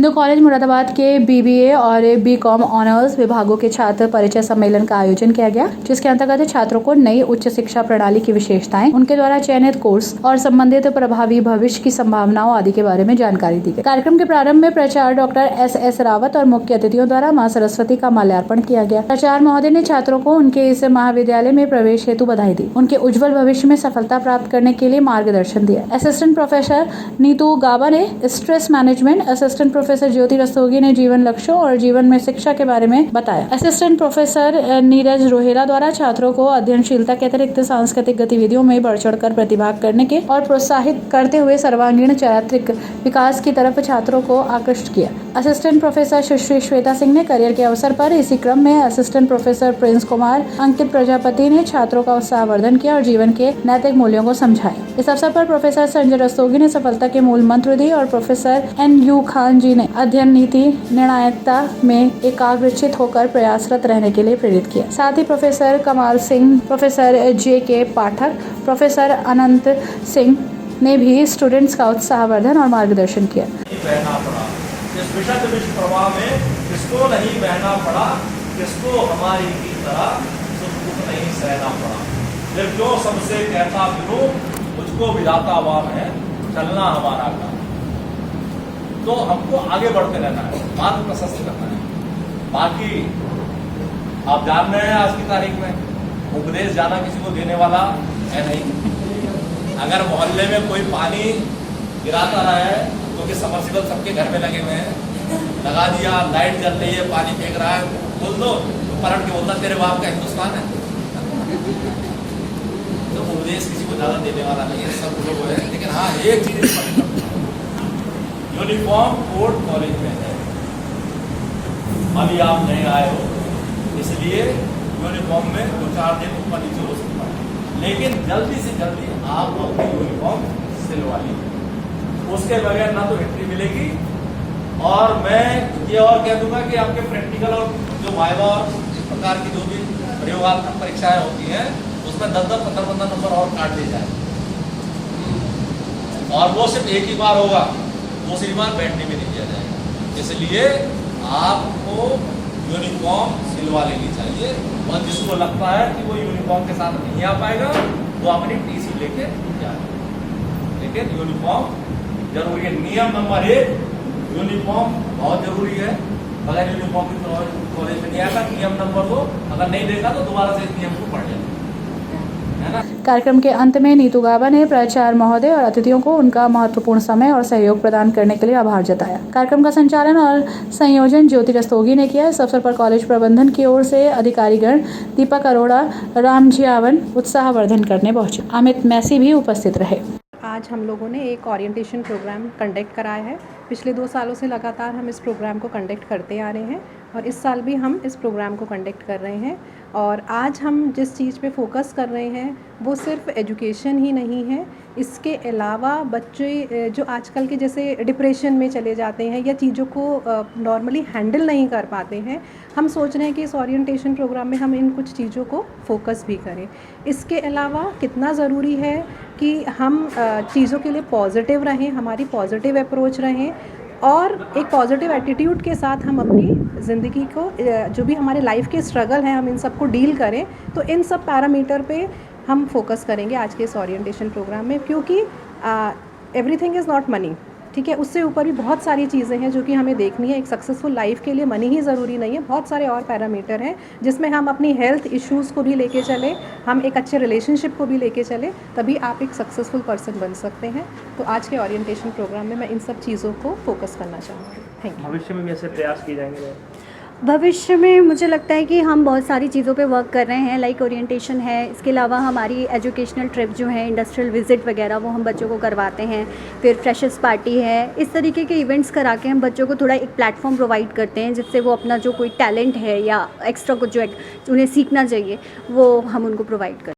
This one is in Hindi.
हिंदू कॉलेज मुरादाबाद के बीबीए और बीकॉम ऑनर्स विभागों के छात्र परिचय सम्मेलन का आयोजन किया गया, जिसके अंतर्गत छात्रों को नई उच्च शिक्षा प्रणाली की विशेषताएं, उनके द्वारा चयनित कोर्स और संबंधित प्रभावी भविष्य की संभावनाओं आदि के बारे में जानकारी दी गई। कार्यक्रम के प्रारंभ में प्राचार्य डॉक्टर एस रावत और मुख्य अतिथियों द्वारा मां सरस्वती का माल्यार्पण किया गया। प्राचार्य महोदय ने छात्रों को उनके इस महाविद्यालय में प्रवेश हेतु बधाई दी, उनके उज्जवल भविष्य में सफलता प्राप्त करने के लिए मार्गदर्शन दिया। असिस्टेंट प्रोफेसर नीतू गाबा ने स्ट्रेस मैनेजमेंट, असिस्टेंट प्रोफेसर ज्योति रस्तोगी ने जीवन लक्ष्यों और जीवन में शिक्षा के बारे में बताया। असिस्टेंट प्रोफेसर नीरज रोहेला द्वारा छात्रों को अध्ययनशीलता के अतिरिक्त सांस्कृतिक गतिविधियों में बढ़ चढ़कर प्रतिभाग करने के और प्रोत्साहित करते हुए सर्वांगीण चारित्रिक विकास की तरफ छात्रों को आकृष्ट किया। असिस्टेंट प्रोफेसर सुश्री श्वेता सिंह ने करियर के अवसर पर इसी क्रम में असिस्टेंट प्रोफेसर प्रिंस कुमार अंकित प्रजापति ने छात्रों का उत्साहवर्धन किया और जीवन के नैतिक मूल्यों को समझाया। इस अवसर पर प्रोफेसर संजय रस्तोगी ने सफलता के मूल मंत्र दी और प्रोफेसर NU खान जी ने अध्ययन नीति निर्णायकता में एकाग्रचित होकर प्रयासरत रहने के लिए प्रेरित किया। साथ ही प्रोफेसर कमाल सिंह, प्रोफेसर JK पाठक, प्रोफेसर अनंत सिंह ने भी स्टूडेंट्स का उत्साहवर्धन और मार्गदर्शन किया। इस विषद विश्व प्रवाह में किसको नहीं बहना पड़ा, किसको हमारी की तरह सुख दुख नहीं सहना पड़ा। फिर क्यों सबसे कहता फिरूं, मुझको विधाता वाम है चलना हमारा काम। तो हमको आगे बढ़ते रहना है, मार्ग प्रशस्त करना है। बाकी आप जान रहे हैं आज की तारीख में उपदेश जाना किसी को देने वाला है नहीं। अगर मोहल्ले में कोई पानी गिराता रहा है, क्योंकि समर्सिबल सबके घर में लगे हुए हैं, लगा दिया, लाइट जल रही है, पानी फेंक रहा है, बोल दो तो पलट के बोलता तेरे बाप का हिंदुस्तान है। तो उपदेश किसी को ज्यादा देने वाला नहीं है, सब लोग हैं। लेकिन हाँ, एक चीज यूनिफॉर्म कोड कॉलेज में है। अभी आप नहीं आए हो, इसलिए यूनिफॉर्म में 2-4 दिन ऊपर नीचे हो सकता है, लेकिन जल्दी से जल्दी आप अपनी यूनिफॉर्म सिलवा लीजिए। उसके बगैर ना तो एंट्री मिलेगी, और मैं ये और कह दूंगा कि आपके प्रैक्टिकल और जो वाइवा और इस प्रकार की जो भी प्रयोगात्मक परीक्षाएं होती हैं, उसमें 10-10, 15-15 नंबर और काट दिए जाए, और वो सिर्फ एक ही बार होगा, दूसरी बार बैठने में नहीं दिया जाएगा। इसलिए आपको यूनिफॉर्म सिलवा लेनी चाहिए, और जिसको लगता है कि वो यूनिफॉर्म के साथ नहीं आ पाएगा, वो अपनी TC लेके जाए। लेकिन यूनिफॉर्म जरूरी है। नियम नंबर 1, यूनिफॉर्म बहुत जरूरी है। बगैर यूनिफॉर्म की कॉलेज में नहीं आएगा। नियम नंबर 2, अगर नहीं देखा तो दोबारा से इस नियम को पढ़ लेना, है ना। कार्यक्रम के अंत में नीतू गाबा ने प्राचार्य महोदय और अतिथियों को उनका महत्वपूर्ण समय और सहयोग प्रदान करने के लिए आभार जताया। कार्यक्रम का संचालन और संयोजन ज्योति रस्तोगी ने किया। इस अवसर पर कॉलेज प्रबंधन की ओर से अधिकारीगण दीपक अरोड़ा, राम जियावन उत्साहवर्धन करने पहुंचे। अमित मैसी भी उपस्थित रहे। आज हम लोगों ने एक ओरिएंटेशन प्रोग्राम कंडक्ट कराया है। पिछले 2 सालों से लगातार हम इस प्रोग्राम को कंडक्ट करते आ रहे हैं, और इस साल भी हम इस प्रोग्राम को कंडक्ट कर रहे हैं। और आज हम जिस चीज़ पे फोकस कर रहे हैं वो सिर्फ एजुकेशन ही नहीं है, इसके अलावा बच्चे जो आजकल के जैसे डिप्रेशन में चले जाते हैं या चीज़ों को नॉर्मली हैंडल नहीं कर पाते हैं, हम सोच रहे हैं कि इस ओरिएंटेशन प्रोग्राम में हम इन कुछ चीज़ों को फोकस भी करें। इसके अलावा कितना ज़रूरी है कि हम चीज़ों के लिए पॉजिटिव रहें, हमारी पॉजिटिव अप्रोच रहें, और एक पॉजिटिव एटीट्यूड के साथ हम अपनी ज़िंदगी को जो भी हमारे लाइफ के स्ट्रगल हैं हम इन सब को डील करें। तो इन सब पैरामीटर पे हम फोकस करेंगे आज के इस ओरिएंटेशन प्रोग्राम में, क्योंकि एवरीथिंग इज़ नॉट मनी, ठीक है। उससे ऊपर भी बहुत सारी चीज़ें हैं जो कि हमें देखनी है। एक सक्सेसफुल लाइफ के लिए मनी ही ज़रूरी नहीं है, बहुत सारे और पैरामीटर हैं जिसमें हम अपनी हेल्थ इश्यूज़ को भी लेके चले, हम एक अच्छे रिलेशनशिप को भी लेके चले, तभी आप एक सक्सेसफुल पर्सन बन सकते हैं। तो आज के ओरिएंटेशन प्रोग्राम में मैं इन सब चीज़ों को फोकस करना चाहूँगी। Thank you. भविष्य में भी ऐसे प्रयास किए जाएंगे? भविष्य में मुझे लगता है कि हम बहुत सारी चीज़ों पे वर्क कर रहे हैं, लाइक ओरिएंटेशन है, इसके अलावा हमारी एजुकेशनल ट्रिप जो है, इंडस्ट्रियल विजिट वगैरह वो हम बच्चों को करवाते हैं, फिर फ्रेशर्स पार्टी है, इस तरीके के इवेंट्स करा के हम बच्चों को थोड़ा एक प्लेटफॉर्म प्रोवाइड करते हैं, जिससे वो अपना जो कोई टैलेंट है या एक्स्ट्रा कुछ जो उन्हें सीखना चाहिए वो हम उनको प्रोवाइड करते हैं।